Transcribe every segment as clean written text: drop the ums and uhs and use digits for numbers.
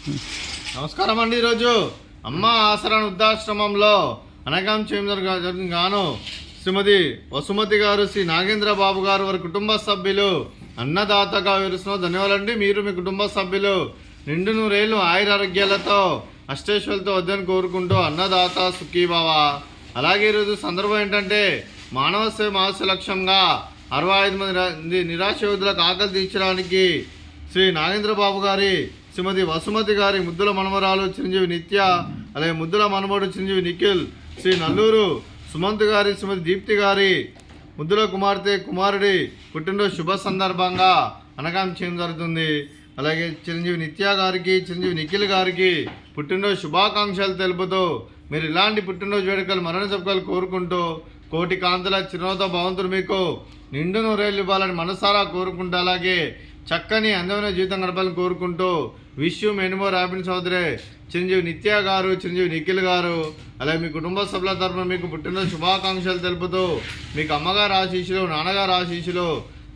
నమస్కారం అండి. ఈరోజు అమ్మ ఆసరా వృద్ధాశ్రమంలో అనగాం చేయడం గాను శ్రీమతి వసుమతి గారు, శ్రీ నాగేంద్ర బాబు గారు, వారి కుటుంబ సభ్యులు అన్నదాతగా వివరిస్తున్నాం. ధన్యవాదాలండి. మీరు మీ కుటుంబ సభ్యులు నిండు నూరేళ్ళు ఆయురారోగ్యాలతో అష్టేశ్వరులతో వద్దని కోరుకుంటూ అన్నదాత సుఖీభవ. అలాగే ఈరోజు సందర్భం ఏంటంటే మానవ సేవ మాస లక్ష్యంగా 65 మంది నిరాశ యోధులకు ఆకలి తీర్చడానికి శ్రీ నాగేంద్ర బాబు గారి, శ్రీమతి వసుమతి గారి ముద్దుల మనమరాలు చిరంజీవి నిత్య, అలాగే ముద్దుల మనమడు చిరంజీవి నిఖిల్, శ్రీ నల్లూరు సుమంత్ గారి, శ్రీమతి దీప్తి గారి ముద్దుల కుమారుడి పుట్టినరోజు శుభ సందర్భంగా అనగాం చేయడం జరుగుతుంది. అలాగే చిరంజీవి నిత్య గారికి, చిరంజీవి నిఖిల్ గారికి పుట్టినరోజు శుభాకాంక్షలు తెలుపుతూ మీరు ఇలాంటి పుట్టినరోజు వేడుకలు మరణ జరుపుకోవాలి కోరుకుంటూ కోటి కాంతుల చిరునవ్వుతో భగవంతుడు మీకు నిండు నూరేళ్ళు ఇవ్వాలని మనసారా కోరుకుంటూ, అలాగే చక్కని అందమైన జీవితం గడపాలని కోరుకుంటూ wish you many more happiness సోదరే చిరంజీవి నిత్య గారు, చిరంజీవి నిఖిల్ గారు, అలాగే మీ కుటుంబ సభ్యుల తరఫున మీకు పుట్టినరోజు శుభాకాంక్షలు తెలుపుతూ మీకు అమ్మగారు ఆశీస్సులు, నాన్నగారు ఆశీస్సులు,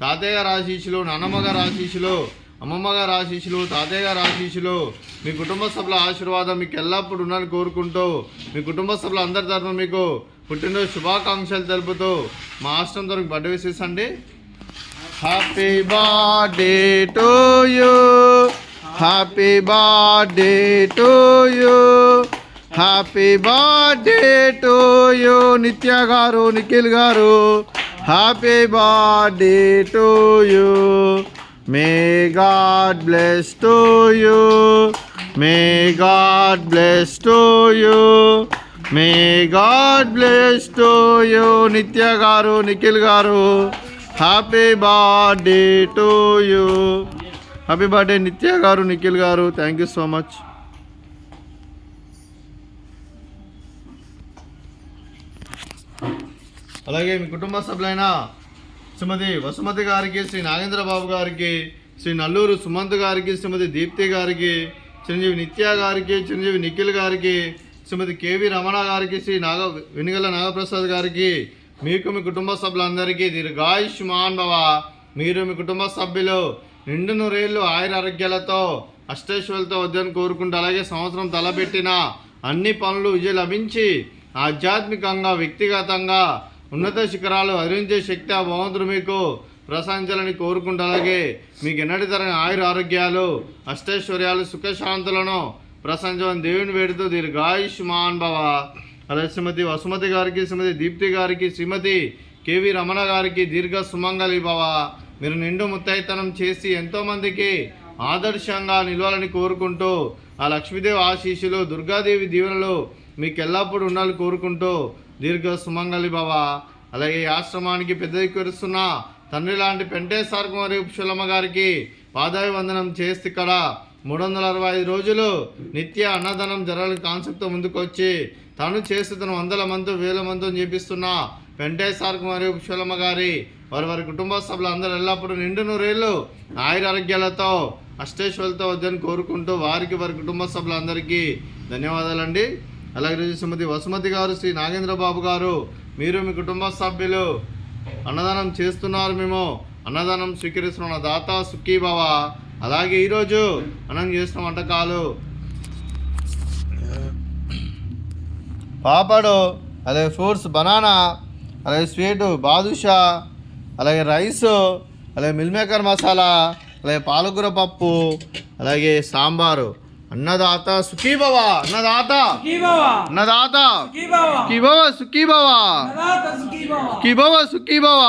తాతయ్య గారు ఆశీస్సులు, నాన్నమ్మ గారు ఆశీస్సులు, అమ్మమ్మ గారు ఆశీస్సులు, తాతయ్య గారు ఆశీస్సులు, మీ కుటుంబ సభ్యుల ఆశీర్వాదం మీకు ఎల్లప్పుడూ ఉండాలని కోరుకుంటూ మీ కుటుంబ సభ్యుల అందరి తరఫున మీకు పుట్టినరోజు శుభాకాంక్షలు తెలుపుతూ మా ఆశ్రమం తరఫు బర్త్డే విషెస్ అండి. Happy birthday to you, happy birthday to you, happy birthday to you నిత్య గారు, నిఖిల్ గారు, happy birthday to you. May God bless to you, may God bless to you, may God bless to you నిత్య గారు, నిఖిల్ గారు, happy birthday to you. Happy birthday నిత్య గారు, నిఖిల్ గారు. Thank you so much. అలాగే మీ కుటుంబ సభ్యులైన శ్రీమతి వసుమతి గారికి, శ్రీ నాగేంద్ర బాబు గారికి, శ్రీ నల్లూరు సుమంత్ గారికి, శ్రీమతి దీప్తి గారికి, చిరంజీవి నిత్య గారికి, చిరంజీవి నిఖిల్ గారికి, శ్రీమతి కేవి రమణ గారికి, శ్రీ వెనుగల నాగప్రసాద్ గారికి, మీకు మీ కుటుంబ సభ్యులందరికీ దీర్ఘాయుష్మాన్ భవ. మీరు మీ కుటుంబ సభ్యులు నిండు నూరేళ్ళు ఆయురారోగ్యాలతో అష్టైశ్వర్యాలతో వద్దని కోరుకుంటూ, అలాగే సంవత్సరం తలపెట్టిన అన్ని పనులు విజయం లభించి ఆధ్యాత్మికంగా, వ్యక్తిగతంగా ఉన్నత శిఖరాలు అధిరించే శక్తి ఆ భగవంతుడు మీకు ప్రసాదించాలని కోరుకుంటూ, అలాగే మీకు ఎన్నటి తరగని ఆరోగ్యాలు, అష్టైశ్వర్యాలు, సుఖశాంతులను ప్రసాదించమని దేవుని వేడుతూ దీర్ఘాయుష్మాన్ భవ. అలాగే శ్రీమతి వసుమతి గారికి, శ్రీమతి దీప్తి గారికి, శ్రీమతి కేవి రమణ గారికి దీర్ఘ సుమంగళి భవ. మీరు నిండు ముత్తైతనం చేసి ఎంతోమందికి ఆదర్శంగా నిలవాలని కోరుకుంటూ ఆ లక్ష్మీదేవి ఆశీస్సులు, దుర్గాదేవి దీవెనలు మీకు ఎల్లప్పుడూ ఉండాలని కోరుకుంటూ దీర్ఘ సుమంగళి భవ. అలాగే ఈ ఆశ్రమానికి పెద్ద దిక్కువరుస్తున్న తండ్రి లాంటి పెంటేశ్వర కుమారి పుష్పలమ్మ గారికి పాదాభివందనం చేస్తే ఇక్కడ 365 రోజులు నిత్య అన్నదానం జరగాలని కాన్సెప్ట్తో ముందుకు వచ్చి తను చేస్తున్న వందల మంది, వేల మంది చేపిస్తున్న పెంటేశ్వర కుమారి పుష్పలమ్మ గారి వారి కుటుంబ సభ్యులు అందరూ ఎల్లప్పుడూ నిండు నూరేళ్ళు ఆయురారోగ్యాలతో అష్టేశ్వరులతో వద్దని కోరుకుంటూ వారికి, వారి కుటుంబ సభ్యులందరికీ ధన్యవాదాలండి. అలాగే శ్రీమతి వసుమతి గారు, శ్రీ నాగేంద్ర బాబు గారు, మీరు మీ కుటుంబ సభ్యులు అన్నదానం చేస్తున్నారు, మేము అన్నదానం స్వీకరిస్తున్న దాత సుఖీభవ. అలాగే ఈరోజు అన్నం చేస్తున్న వంటకాలు పాపడు, అలాగే ఫ్రూట్స్ బనానా, అలాగే స్వీటు బాదుషా, అలాగే రైసు, అలాగే మిల్ మేకర్ మసాలా, అలాగే పాలకూర పప్పు, అలాగే సాంబారు. అన్నదాత సుఖీభవ, అన్నదాత అన్నదాత సుఖీభవ, సుఖీభవ సుఖీభవ సుఖీభవ.